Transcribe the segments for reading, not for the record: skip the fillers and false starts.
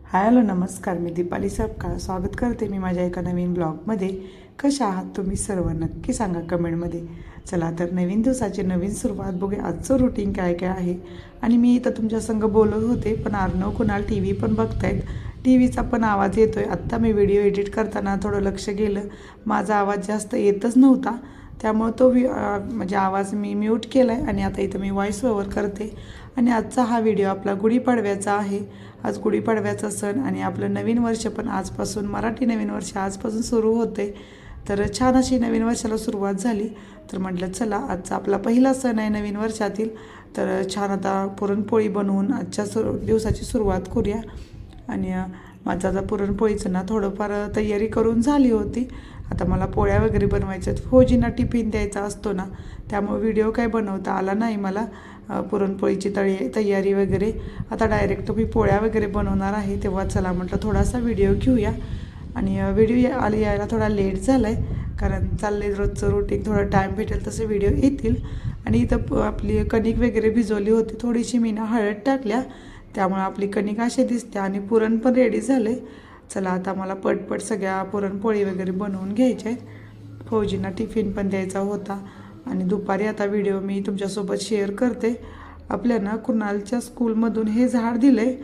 Hello नमस्कार, मी दीपाली सपकाळ स्वागत करते मी माझ्या एका नवीन ब्लॉगमध्ये. कशा आहात तुम्ही सर्व नक्की सांगा कमेंटमध्ये. चला तर नवीन दिवसाची नवीन सुरुवात बघूया. आजचं रुटीन काय काय आहे. आणि मी इथं तुमच्या संग बोलत होते पण अर्णव कुणाल टी व्ही पण बघतायत. टी व्हीचा पण आवाज येतो आहे. आत्ता मी व्हिडिओ एडिट करताना थोडं लक्ष गेलं, माझा आवाज जास्त येतच नव्हता. त्यामुळं तो म्हणजे आवाज मी म्यूट केला आहे आणि आता इथं मी व्हॉईस ओव्हर करते. आणि आजचा हा व्हिडिओ आपला गुढीपाडव्याचा आहे. आज गुढीपाडव्याचा सण आणि आपलं नवीन वर्ष पण आजपासून, मराठी नवीन वर्ष आजपासून सुरू होते. तर छान अशी नवीन वर्षाला सुरुवात झाली. तर म्हटलं चला आजचा आपला पहिला सण आहे नवीन वर्षातील. तर छान आता पुरणपोळी बनवून आजच्या दिवसाची सुरुवात करूया. आणि माझं आता पुरणपोळीचं ना थोडंफार तयारी करून झाली होती. आता मला पोळ्या वगैरे बनवायच्या आहेत. फौजींना टिफिन द्यायचा असतो ना, त्यामुळे व्हिडिओ काय बनवता आला नाही मला. पुरणपोळीची तयारी वगैरे आता डायरेक्ट मी पोळ्या वगैरे बनवणार आहे. तेव्हा चला म्हटलं थोडासा व्हिडिओ घेऊया. आणि व्हिडिओ यायला थोडा लेट झाला आहे, कारण चालले रोजचं रुटीन, थोडा टाईम भेटेल तसे व्हिडिओ येतील. आणि इथं आपली कणिक वगैरे भिजवली होती, थोडीशी मी ना हळद टाकल्या, त्यामुळे आपली कणिक अशी दिसते. आणि पुरण पण रेडी झाले. चला आता मला पटपट सगळ्या पुरणपोळी वगैरे बनवून घ्यायच्या आहेत. फौजींना टिफिन पण द्यायचा होता. आणि दुपारी आता व्हिडिओ मी तुमच्यासोबत शेअर करते. आपल्या ना कुणालच्या स्कूलमधून हे झाड दिलं आहे.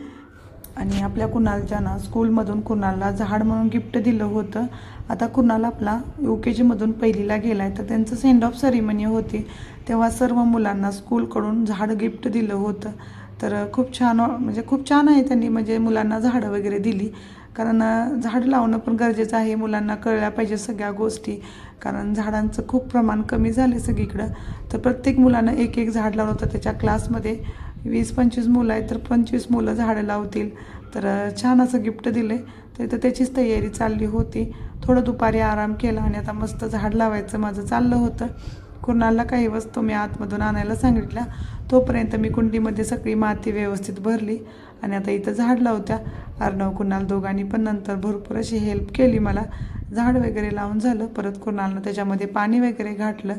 आणि आपल्या कुणालच्या ना स्कूलमधून कुणालला झाड म्हणून गिफ्ट दिलं होतं. आता कुणाल आपला UKGमधून पहिलीला गेला आहे, तर त्यांचं सेंड ऑफ सेरेमनी होती, तेव्हा सर्व मुलांना स्कूलकडून झाड गिफ्ट दिलं होतं. तर खूप छान, म्हणजे खूप छान आहे. त्यांनी म्हणजे मुलांना झाडं वगैरे दिली, कारण झाड लावणं पण गरजेचं आहे. मुलांना कळल्या पाहिजे सगळ्या गोष्टी, कारण झाडांचं खूप प्रमाण कमी झाले सगळीकडं. तर प्रत्येक मुलानं एक एक झाड लावलं होतं. त्याच्या क्लासमध्ये 20-25 मुलं आहेत, तर 25 मुलं झाडं लावतील. तर छान असं गिफ्ट दिले. तर त्याचीच तयारी चालली होती. थोडं दुपारी आराम केला आणि आता मस्त झाड लावायचं माझं चाललं होतं. कुणाला काही वस्तू मी आतमधून आणायला सांगितल्या, तोपर्यंत मी कुंडीमध्ये सगळी माती व्यवस्थित भरली आणि आता इथं झाड लावत्या. अर्णव कुणाल दोघांनी पण नंतर भरपूर अशी हेल्प केली मला. झाड वगैरे लावून झालं, परत कुणालनं त्याच्यामध्ये पाणी वगैरे घातलं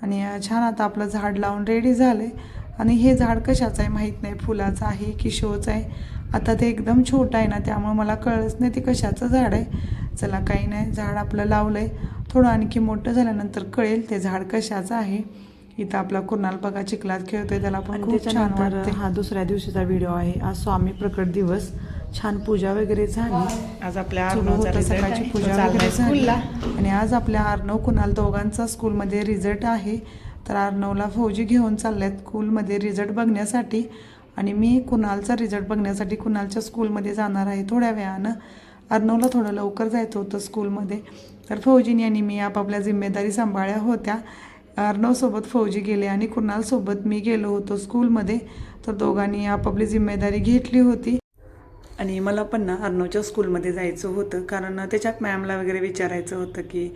आणि छान आता आपलं झाड लावून रेडी झालं आहे. आणि हे झाड कशाचं आहे माहीत नाही, फुलाचं आहे की शोचं आहे. आता ते एकदम छोटं आहे ना, त्यामुळे मला कळलंच नाही ते कशाचं झाड आहे. चला काही नाही, झाड आपलं लावलं आहे. थोडं आणखी मोठं झाल्यानंतर कळेल ते झाड कशाचं आहे. इथं आपला कुणाल बघा चिखलात खेळतोय, त्याला पण खूप छान वाटते. हा दुसऱ्या दिवशीचा व्हिडिओ आहे. आज स्वामी प्रकट दिवस. छान पूजा वगैरे झाली. आज आपल्या सकाळची पूजा वगैरे झाली. आणि आज आपल्या अर्णव कुणाल दोघांचा स्कूलमध्ये रिझल्ट आहे. तर अर्णवला फौजी घेऊन चालल्यात स्कूलमध्ये रिझल्ट बघण्यासाठी. आणि मी कुणालचा रिझल्ट बघण्यासाठी कुणालच्या स्कूलमध्ये जाणार आहे थोड्या वेळानं. अर्णवला थोडं लवकर जायचं होतं स्कूलमध्ये, तर फौजीने आणि मी आपापल्या जिम्मेदारी सांभाळल्या होत्या. अर्णवसोबत फौजी गेले आणि कुणालसोबत मी गेलो होतो स्कूलमध्ये. तर दोघांनी आपापली जिम्मेदारी घेतली होती. आणि मला पण ना अर्णवच्या स्कूलमध्ये जायचं होतं, कारण त्याच्यात मॅमला वगैरे विचारायचं होतं की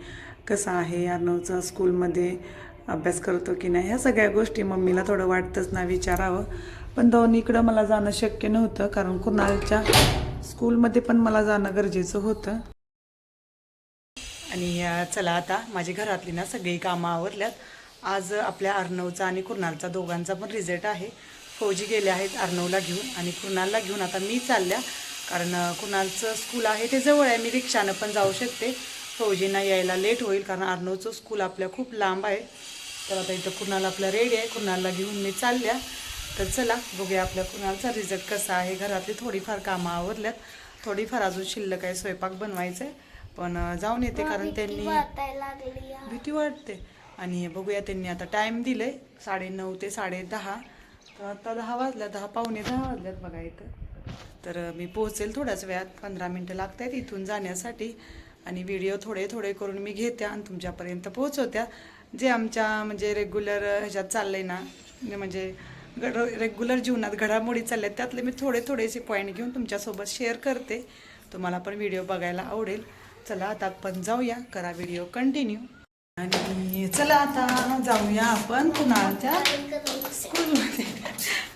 कसं आहे अर्णवचा स्कूलमध्ये, अभ्यास करतो की नाही. ह्या सगळ्या गोष्टी मम्मीला थोडं वाटतंच ना विचारावं. पण दोन्हीकडं मला जाणं शक्य नव्हतं, कारण कुणालच्या स्कूलमध्ये पण मला जाणं गरजेचं होतं. आणि चला आता माझी घरातली ना सगळी कामं आवरल्यात. आज आपल्या अर्णवचा आणि कुणालचा दोघांचा पण रिझल्ट आहे. फौजी गेले आहेत अर्णवला घेऊन आणि कुणालला घेऊन आता मी चालल्या, कारण कुणालचं स्कूल आहे ते जवळ आहे, मी रिक्षानं पण जाऊ शकते. फौजींना यायला लेट होईल, कारण अर्णवचं स्कूल आपल्या खूप लांब आहे. तर आता इथं कुणाल आपला रेडी आहे, कुणालला घेऊन मी चालल्या. तर चला बघूया आपल्या कुणालचा रिझल्ट कसा आहे. घरातली थोडीफार कामं आवरल्यात, थोडीफार अजून शिल्लक आहे, स्वयंपाक बनवायचं आहे. पण जाऊन येते, कारण त्यांनी भीती वाटते. आणि बघूया, त्यांनी आता टाईम दिले 9:30 ते 10:30. तर आता 10 वाजल्या, 10 पावणे 10 वाजल्यात बघा इथं. तर मी पोहोचेल थोड्याच वेळात, 15 मिनटं लागत आहेत इथून जाण्यासाठी. आणि व्हिडिओ थोडे थोडे करून मी घेत्या आणि तुमच्यापर्यंत पोहोचवत्या. जे आमच्या म्हणजे रेग्युलर ह्याच्यात चाललं आहे ना, म्हणजे रेग्युलर जीवनात घडामोडी चालल्या आहेत, त्यातले मी थोडेसे पॉईंट घेऊन तुमच्यासोबत शेअर करते. तुम्हाला पण व्हिडिओ बघायला आवडेल. चला आता आपण जाऊया, करा व्हिडिओ कंटिन्यू. आणि चला आता जाऊया आपण कुणालच्या स्कूलमध्ये.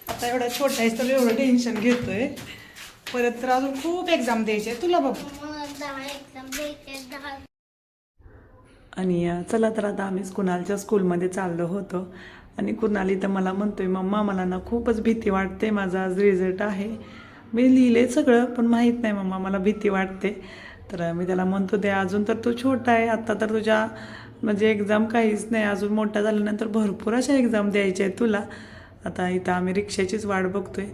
आता एवढा छोटा आहे तर एवढं टेन्शन घेतोय, परत तर अजून खूप एक्झाम द्यायचे तुला बाबा. आणि चला तर आता आम्ही कुणालच्या स्कूलमध्ये चाललो होतो. आणि कुणाली तर मला म्हणतोय, मम्मा मला ना खूपच भीती वाटते, माझा आज रिझल्ट आहे. मी लिहिले सगळं, पण माहीत नाही मम्मा, मला भीती वाटते. तर मी त्याला म्हणतो ते अजून तर तू छोटा आहे, आत्ता तर तुझ्या म्हणजे एक्झाम काहीच नाही, अजून मोठा झाल्यानंतर भरपूर अशा एक्झाम द्यायच्या आहेत तुला. आता इथं आम्ही रिक्षाचीच वाट बघतोय.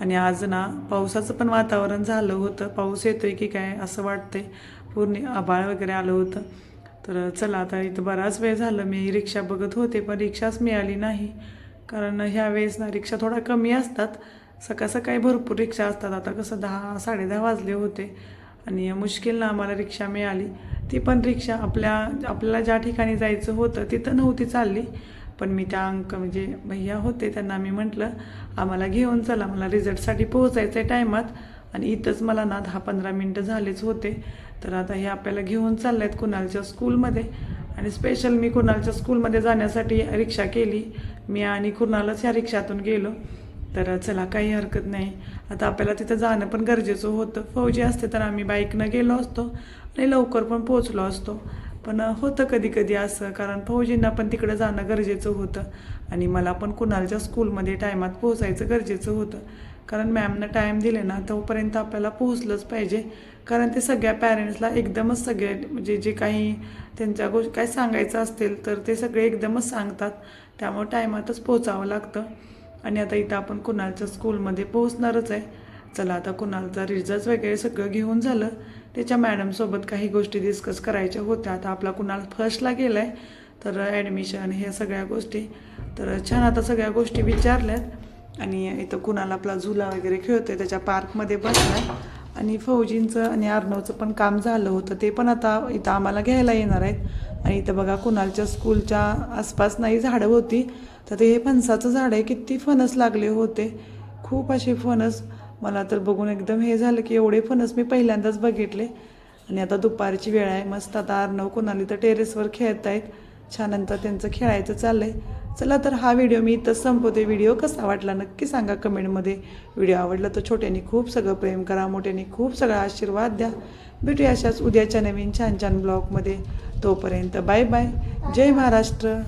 आणि आज ना पावसाचं पण वातावरण झालं होतं, पाऊस येतोय की काय असं वाटतंय, पूर्ण आभाळ वगैरे आलं होतं. तर चला आता इथं बराच वेळ झालं मी रिक्षा बघत होते, पण रिक्षाच मिळाली नाही. कारण ह्या वेळेस ना रिक्षा थोडा कमी असतात, सकाळ सकाळी भरपूर रिक्षा असतात. आता कसं 10-10:30 वाजले होते आणि मुश्किलनं आम्हाला रिक्षा मिळाली. ती पण रिक्षा आपल्याला ज्या ठिकाणी जायचं होतं तिथं नव्हती चालली. पण मी त्या म्हणजे भैया होते त्यांना मी म्हटलं आम्हाला घेऊन चला, मला रिझल्टसाठी पोहोचायचं आहे टायमात आणि इथंच मला ना 10-15 मिनटं झालेच होते. तर आता हे आपल्याला घेऊन चालले आहेत कुणालच्या स्कूलमध्ये. आणि स्पेशल मी कुणालच्या स्कूलमध्ये जाण्यासाठी रिक्षा केली. मी आणि कुणालच ह्या रिक्षातून गेलो. तर चला काही हरकत नाही, आता आपल्याला तिथं जाणं पण गरजेचं होतं. फौजी असते तर आम्ही बाईकनं गेलो असतो आणि लवकर पण पोचलो असतो. पण होतं कधी कधी असं, कारण फौजींना पण तिकडं जाणं गरजेचं होतं आणि मला पण कुणालच्या स्कूलमध्ये टायमात पोहोचायचं गरजेचं होतं. कारण मॅमनं टाईम दिले ना तोपर्यंत आपल्याला पोहोचलंच पाहिजे. कारण ते सगळ्या पॅरेंट्सला एकदमच सगळे म्हणजे जे काही त्यांच्या गोष्टी काय सांगायचं असतील तर ते सगळे एकदमच सांगतात. त्यामुळे टायमातच पोचावं लागतं. आणि आता इथं आपण कुणालच्या स्कूलमध्ये पोहोचणारच आहे. चला आता कुणालचा रिझल्ट वगैरे सगळं घेऊन झालं, त्याच्या मॅडमसोबत काही गोष्टी डिस्कस करायच्या होत्या. आता आपला कुणाल फर्स्टला गेला आहे, तर ॲडमिशन हे सगळ्या गोष्टी तर छान आता सगळ्या गोष्टी विचारल्यात. आणि इथं कुणाल आपला झुला वगैरे खेळतोय, त्याच्या पार्कमध्ये बसला. आणि फौजींचं आणि अर्णवचं पण काम झालं होतं, ते पण आता इथं आम्हाला घ्यायला येणार आहेत. आणि इथं बघा कुणालच्या स्कूलच्या आसपास नाही झाडं होती, तर ते हे फणसाचं झाड आहे, किती फणस लागले होते, खूप असे फणस. मला तर बघून एकदम हे झालं की एवढे फणस मी पहिल्यांदाच बघितले. आणि आता दुपारची वेळ आहे, मस्त आता अर्णव कुणाली तर टेरेसवर खेळत आहेत, छान नंतर त्यांचं खेळायचं चाललं आहे. चला तर हा व्हिडिओ मी इथंच संपवते. व्हिडिओ कसा वाटला नक्की सांगा कमेंटमध्ये. व्हिडिओ आवडला तर छोट्याने खूप सगळं प्रेम करा, मोठ्याने खूप सगळा आशीर्वाद द्या. भेटूया अशाच उद्याच्या नवीन छान छान ब्लॉगमध्ये. तोपर्यंत बाय बाय. जय महाराष्ट्र.